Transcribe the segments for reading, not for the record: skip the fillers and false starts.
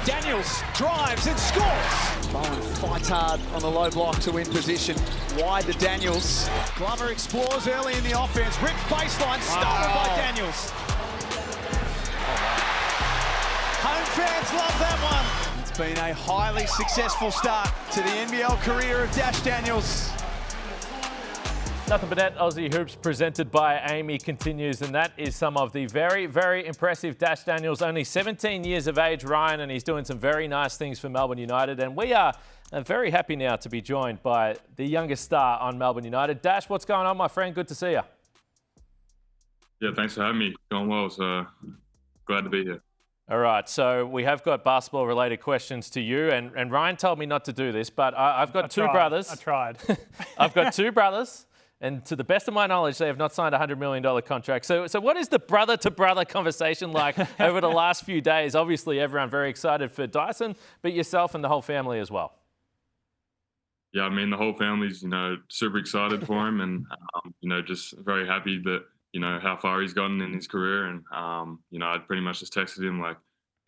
Daniels drives and scores. Bowen fights hard on the low block to win position. Wide to Daniels. Glover explores early in the offense. Ripped baseline, stolen by Daniels. Home fans love that one. It's been a highly successful start to the NBL career of Dash Daniels. Nothing but that Aussie Hoops presented by Amy continues, and that is some of the very, very impressive Dash Daniels. Only 17 years of age, Ryan, and he's doing some very nice things for Melbourne United. And we are very happy now to be joined by the youngest star on Melbourne United. Dash, what's going on, my friend? Good to see you. Yeah, thanks for having me. Going well, so glad to be here. All right, so we have got basketball-related questions to you, and Ryan told me not to do this, but I've got two brothers. I tried. I've got two brothers. And to the best of my knowledge, they have not signed a $100 million contract. So what is the brother-to-brother conversation like over the last few days? Obviously, everyone very excited for Dyson, but yourself and the whole family as well. Yeah, I mean, the whole family's, super excited for him and, just very happy that, how far he's gotten in his career. And, I pretty much just texted him like,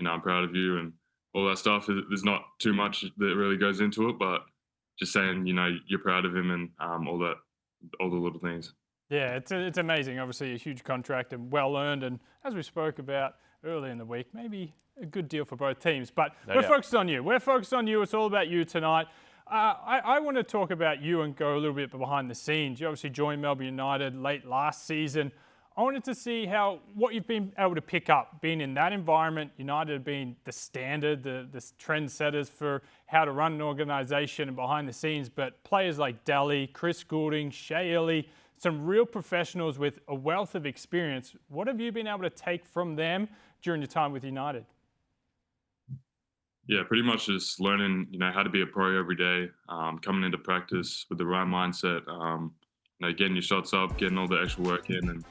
I'm proud of you and all that stuff. There's not too much that really goes into it, but just saying, you're proud of him and all the little things. Yeah, it's amazing. Obviously, a huge contract and well earned. And as we spoke about earlier in the week, maybe a good deal for both teams. But we're focused on you. We're focused on you. It's all about you tonight. I want to talk about you and go a little bit behind the scenes. You obviously joined Melbourne United late last season. I wanted to see what you've been able to pick up, being in that environment, United being the standard, the trendsetters for how to run an organisation and behind the scenes, but players like Daly, Chris Goulding, Shea Illy, some real professionals with a wealth of experience. What have you been able to take from them during your time with United? Yeah, pretty much just learning, how to be a pro every day, coming into practice with the right mindset, getting your shots up, getting all the extra work in, and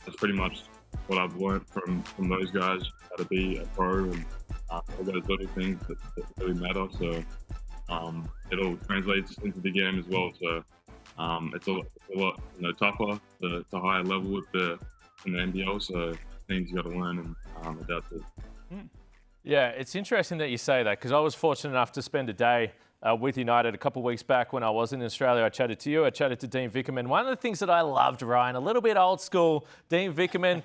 that's pretty much what I've learned from those guys, how to be a pro and all those little things that really matter. So it all translates into the game as well. So it's a lot tougher to higher level in the NBL. So things you got to learn and adapt to. Yeah, it's interesting that you say that because I was fortunate enough to spend a day with United a couple of weeks back when I was in Australia. I chatted to you, I chatted to Dean Vickerman. One of the things that I loved, Ryan, a little bit old school, Dean Vickerman,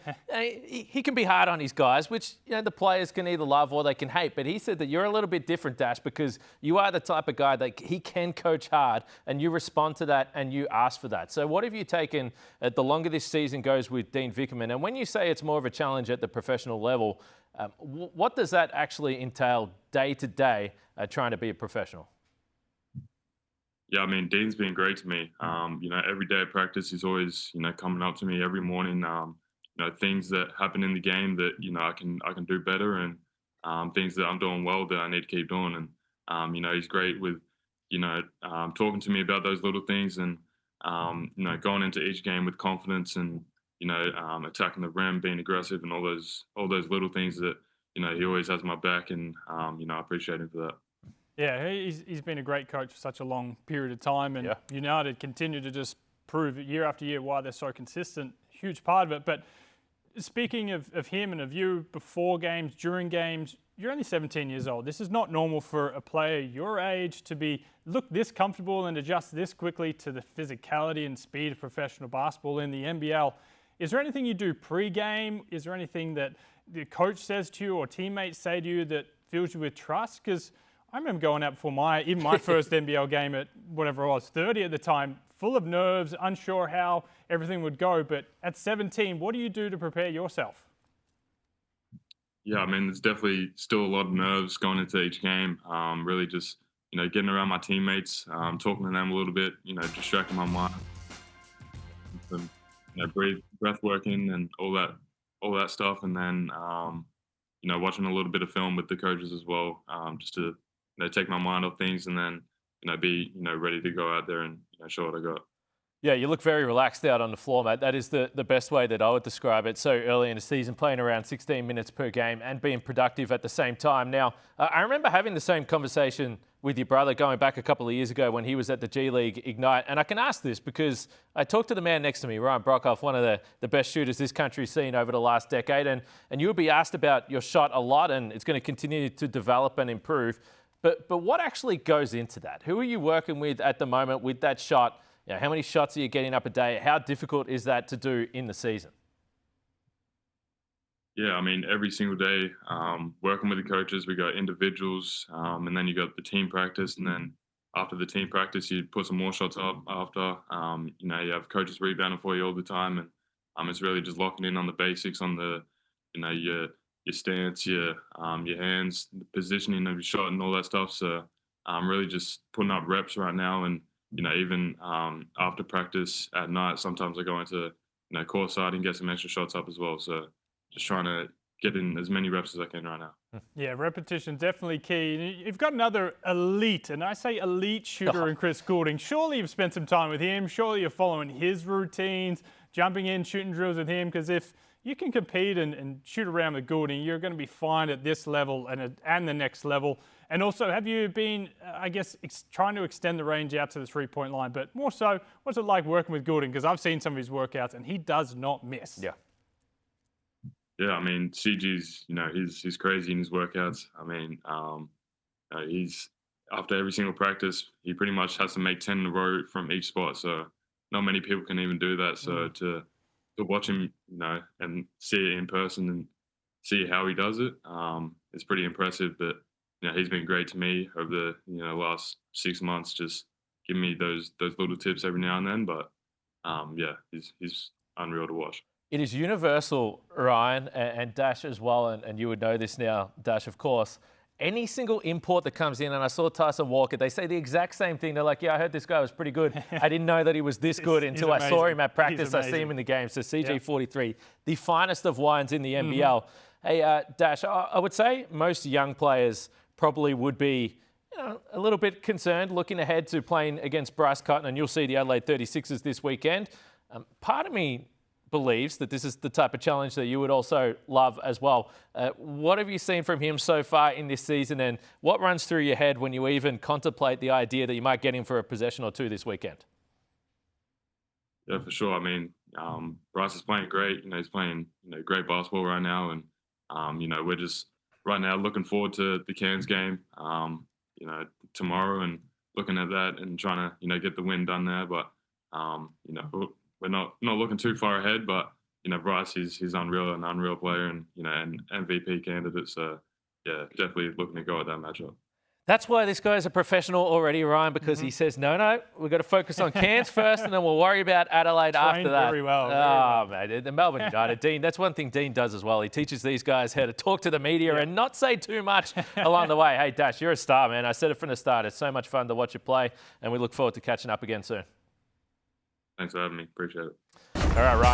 he can be hard on his guys, which the players can either love or they can hate. But he said that you're a little bit different, Dash, because you are the type of guy that he can coach hard and you respond to that and you ask for that. So what have you taken the longer this season goes with Dean Vickerman? And when you say it's more of a challenge at the professional level, what does that actually entail day to day trying to be a professional? Yeah, I mean, Dean's been great to me. Every day at practice, he's always, coming up to me every morning. Things that happen in the game that I can do better, and things that I'm doing well that I need to keep doing. And he's great with, talking to me about those little things, and going into each game with confidence, and attacking the rim, being aggressive, and all those little things that he always has my back, and I appreciate him for that. Yeah, he's been a great coach for such a long period of time, and United continue to just prove year after year why they're so consistent. Huge part of it. But speaking of him and of you, before games, during games, you're only 17 years old. This is not normal for a player your age to look this comfortable and adjust this quickly to the physicality and speed of professional basketball in the NBL. Is there anything you do pre-game? Is there anything that the coach says to you or teammates say to you that fills you with trust? Because I remember going out before my first NBL game at whatever I was, 30 at the time, full of nerves, unsure how everything would go. But at 17, what do you do to prepare yourself? Yeah, I mean, there's definitely still a lot of nerves going into each game. Really just, getting around my teammates, talking to them a little bit, distracting my mind. And, breath working and all that stuff. And then, watching a little bit of film with the coaches as well, just to take my mind off things, and then be ready to go out there and show what I got. Yeah, you look very relaxed out on the floor, mate. That is the best way that I would describe it. So early in the season, playing around 16 minutes per game and being productive at the same time. Now, I remember having the same conversation with your brother going back a couple of years ago when he was at the G League Ignite. And I can ask this because I talked to the man next to me, Ryan Brockhoff, one of the best shooters this country's seen over the last decade. And you'll be asked about your shot a lot, and it's going to continue to develop and improve. But what actually goes into that? Who are you working with at the moment with that shot? You know, how many shots are you getting up a day? How difficult is that to do in the season? Yeah, I mean, every single day, working with the coaches, we got individuals, and then you got the team practice, and then after the team practice, you put some more shots up after. You know, you have coaches rebounding for you all the time, and it's really just locking in on the basics, on the, you know, your stance, your hands, the positioning of your shot, and all that stuff. So I'm really just putting up reps right now, and you know, even after practice at night, sometimes I go into courtside and get some extra shots up as well. So just trying to get in as many reps as I can right now. Yeah, repetition definitely key. You've got another elite, and I say elite shooter in Chris Goulding. Surely you've spent some time with him. Surely you're following his routines, jumping in, shooting drills with him. Because if you can compete and shoot around with Goulding, you're going to be fine at this level and the next level. And also, have you been, I guess, trying to extend the range out to the three-point line? But more so, what's it like working with Goulding? Because I've seen some of his workouts, and he does not miss. Yeah. Yeah, I mean, CG's, he's crazy in his workouts. I mean, he's after every single practice, he pretty much has to make 10 in a row from each spot. So not many people can even do that. So to watch him, and see it in person and see how he does it, it's pretty impressive. But he's been great to me over the last 6 months, just giving me those little tips every now and then. But yeah, he's unreal to watch. It is universal, Ryan, and Dash as well, and you would know this now, Dash, of course. Any single import that comes in, and I saw Tyson Walker, they say the exact same thing. They're like, yeah, I heard this guy was pretty good. I didn't know that he was this good until I saw him at practice. I see him in the game. So CG43, the finest of wines in the NBL. Hey, Dash, I would say most young players probably would be a little bit concerned looking ahead to playing against Bryce Cotton, and you'll see the Adelaide 36ers this weekend. Part of me believes that this is the type of challenge that you would also love as well. What have you seen from him so far in this season, and what runs through your head when you even contemplate the idea that you might get him for a possession or two this weekend? Yeah, for sure. I mean, Bryce is playing great. He's playing great basketball right now, and we're just right now looking forward to the Cairns game, tomorrow, and looking at that and trying to get the win done there. But we're not looking too far ahead, but Bryce, he's unreal, an unreal player, and an MVP candidate. So yeah, definitely looking to go at that matchup. That's why this guy is a professional already, Ryan, because he says, no, we've got to focus on Cairns first, and then we'll worry about Adelaide after that. Very well. Mate, the Melbourne United, Dean, that's one thing Dean does as well. He teaches these guys how to talk to the media and not say too much along the way. Hey, Dash, you're a star, man. I said it from the start. It's so much fun to watch you play, and we look forward to catching up again soon. Thanks for having me. Appreciate it. All right, Ryan.